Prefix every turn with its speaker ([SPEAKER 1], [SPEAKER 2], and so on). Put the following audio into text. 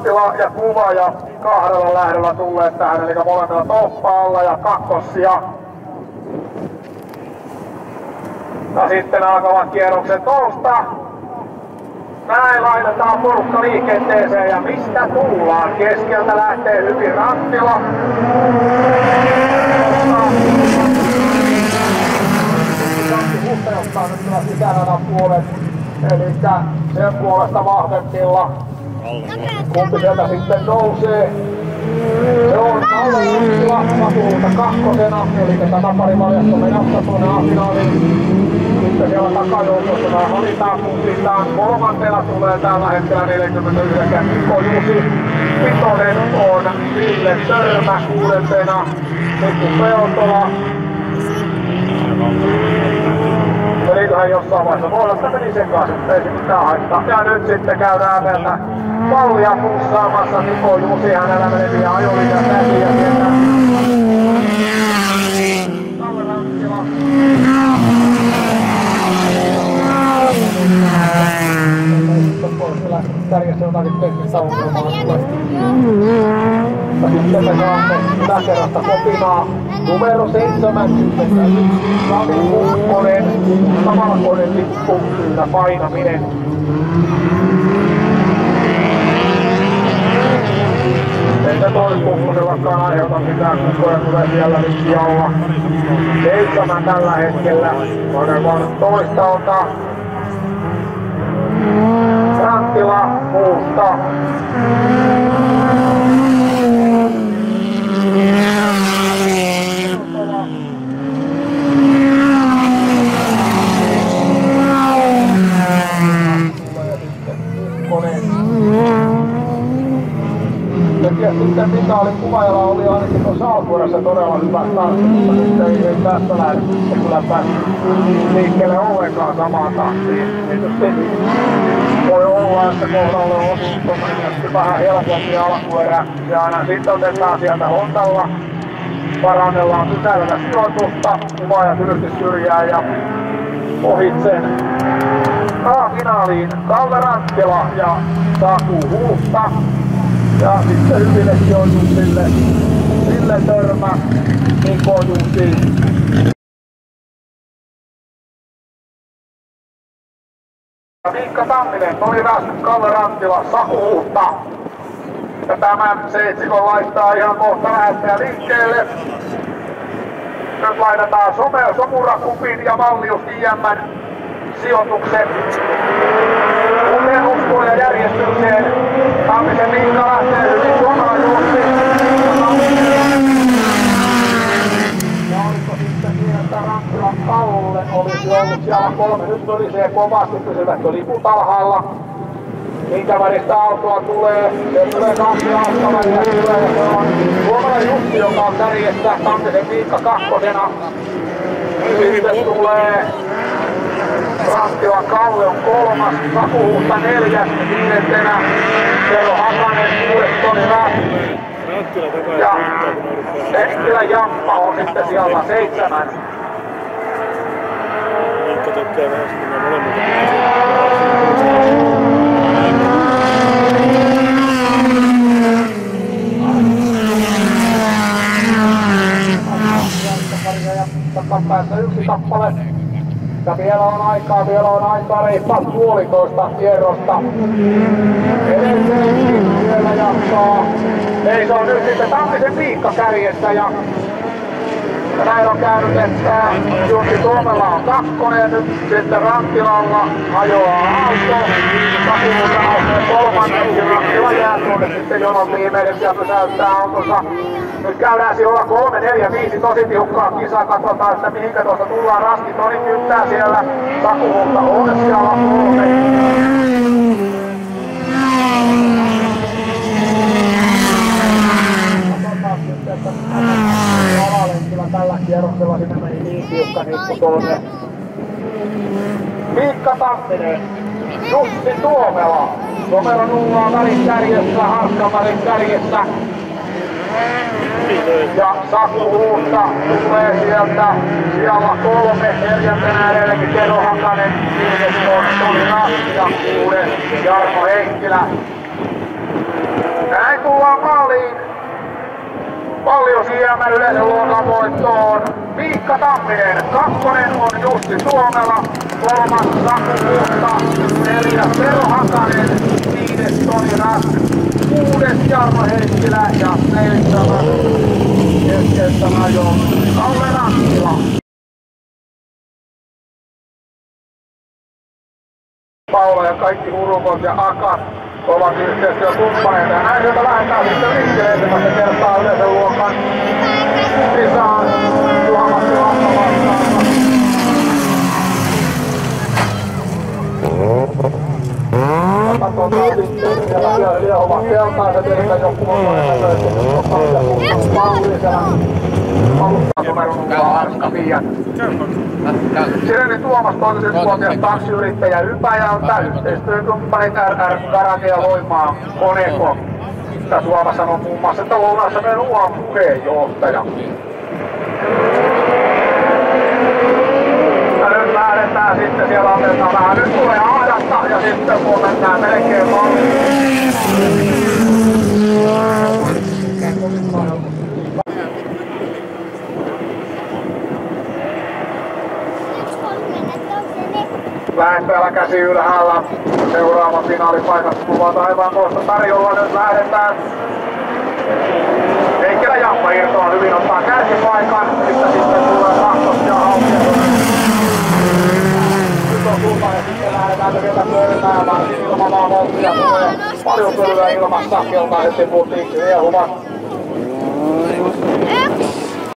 [SPEAKER 1] Tila ja Kuva ja kahdella lähdöllä tulleet tähän, eli molemmilla toppaalla ja kakkossia. Ja sitten alkavat kierrokset nousta. Näin laitetaan porukka liikenteeseen ja mistä tullaan? Keskeltä lähtee hyvin Ranttila. Mutta ottaa nyt kyllä sisäradan puolet, eli sen puolesta vahvemmilla. Kumpi sieltä sitten nousee? Se on Kalle Ranttila, Sakuulta kakkosena, eli takaparivaljasta menossa tuonne A-finaaliin. Sitten siellä takajoukossa valitaan kumpitaan. Kolmantena tulee tällä hetkellä 49 Mikko Jusi. Vitonen on Ville Törmä kuudentena. Mikko Peltola. Meniköhän jossain vaiheessa vuodesta meni sekaisin, ei se mitään haittaa. Ja nyt sitten käydään meiltä mallia pussaamassa Mikko Jusi. Hänellä meni vielä ajolinja täti ja sieltä Kalle Ranttila. Kärjessä jotakin teknistä ongelmaa. Ja sitten me saamme yläkerrasta kopinaa numero 70. Sami Kukkonen, samanlainen lippu, kyllä painaminen. Ei se Kukkosellakaan aiheuta mitään, Kukkonen tulee siellä nyt alla. 7 tällä hetkellä. Voidaan toista ottaa. Ranttila muusta. Sitten Mikaelin Kuvajalla oli ainakin tuossa alkuudessa todella hyvä startti, mutta nyt ei tästä lähde sitten kyllä päästä liikkeelle ollenkaan samaan tahtiin. Tietysti voi olla, että kohdalle on osuus vähän helpompi alkuerä ja aina sitten otetaan sieltä Hondalla. Parannellaan sisällä sijoitusta, Kuvaja tylysti syrjää ja ohitsen A-finaaliin Kalle Ranttila ja Saku Huusta. Ja sitten hyville sijoituksille Ville Törmä, Mikko Jusi. Miikka Tamminen, Toni Rask, Kalle Ranttila, Saku Huusta. Ja tämän seitsikon laittaa ihan kohta lähettäjä liikkeelle. Nyt laitetaan Somurakupin ja Mallius IM:n sijoitukset uuteen uskoon ja järjestykseen. Tammisen Miikka lähtee hyvin suomalaisuusti. Ja oliko sitten niin, että Ranttilan Kalle olisi ollut siellä 3. Nyt torisee kovasti, pysyvätkö liput alhaalla. Minkä väristä autoa tulee? Se tulee 2 autoväliä tulee ja se on suomalainen Jussi, joka on kärjessä. Tammisen Miikka kakkosena. Sitten tulee Ranttila Kalle on 3, Saku Huusta 4, 5. Tero Hakanen 6, Toni Rask. Ja Enkilä Jamppa on sitten siellä 7.
[SPEAKER 2] Miikka tykkää vähän sitten molemmat.
[SPEAKER 1] Takapäässä 1 kappale. Ja vielä on aikaa reippaat puolitoista kierrosta. Edelleenkin vielä jatkaa. Ei, se on nyt sitten Tammisen Miikka kärjessä ja näin on käynyt, että Jussi Tuomela on 2 ja nyt sitten Ranttilalla hajoaa auto. Sakuulta nousee 3 ja Ranttila jää tuonne sitten jonon viimeinen ja pysäyttää autonsa. Nyt käydään sijoilla 3, 4, 5 tosi tiukkaa kisaa, katsotaan, että mihinkä tuossa tullaan. Raski Toni kyttää siellä, Saku Huusta on siellä 3. Katsotaan sitten, että alalenkillä tällä kierroksella sinne meni niin tiukka nippu tuonne. Miikka Tamminen, Jussi Tuomela, numero 0 välin kärjessä, Harkka välin kärjessä. Ja Saku Huusta tulee sieltä siellä 3, 4. edelläkin Tero Hakanen, 5. on Toni Rask ja 6. Jarmo Heikkilä. Näin tullaan maaliin. Paljon sijäämän yleisen luokan voittoon. Miikka Tamminen, kakkonen on Jussi Suomela, kolmas Saku Kuutta, neljäs Tero Hakanen, viides Toni Rask, kuudes Jarmo Heikkilä ja seitsemäs keskeyttämä jo Kalle Rakkila. Paula ja kaikki urukot ja akat ovat yhteistyökumppaneita ja näin sieltä lähdetään sitten liikkeelle ensimmäistä kertaa yleisen luokan sisään Juha-Matti Lahta vastaan. Katsotaan sitten siellä liehuvat keltaiset, eli joku on näköisesti mallisena. Alustaa numeron Arska Fiat. Sireni Tuomas, 31-vuotias taksiyrittäjä Ypäjä on yhteistyökumppanit RR Garage ja Loimaa Koneko. Tässä Tuomas sanoo muun muassa, että Lounassa meidän UAM puheenjohtaja. Ja nyt lähdetään sitten, siellä otetaan vähän, nyt tulee ahdasta ja sitten kun mennään melkein malliin. Lähettäjällä käsi ylhäällä. Seuraava finaalipaikat kuvat aivan tuosta tarjolla. Nyt lähdetään. Heikkilä Jamppa irtoaa hyvin, ottaa kärkipaikan. Sitten tulee kakkos ja Haukia. Nyt on suunta ja sitten lähdetään vielä pyörimään. Varsin ilmavaa volttia tulee. Paljon pölyä ilmassa. Keltaiset tiput riehuvat.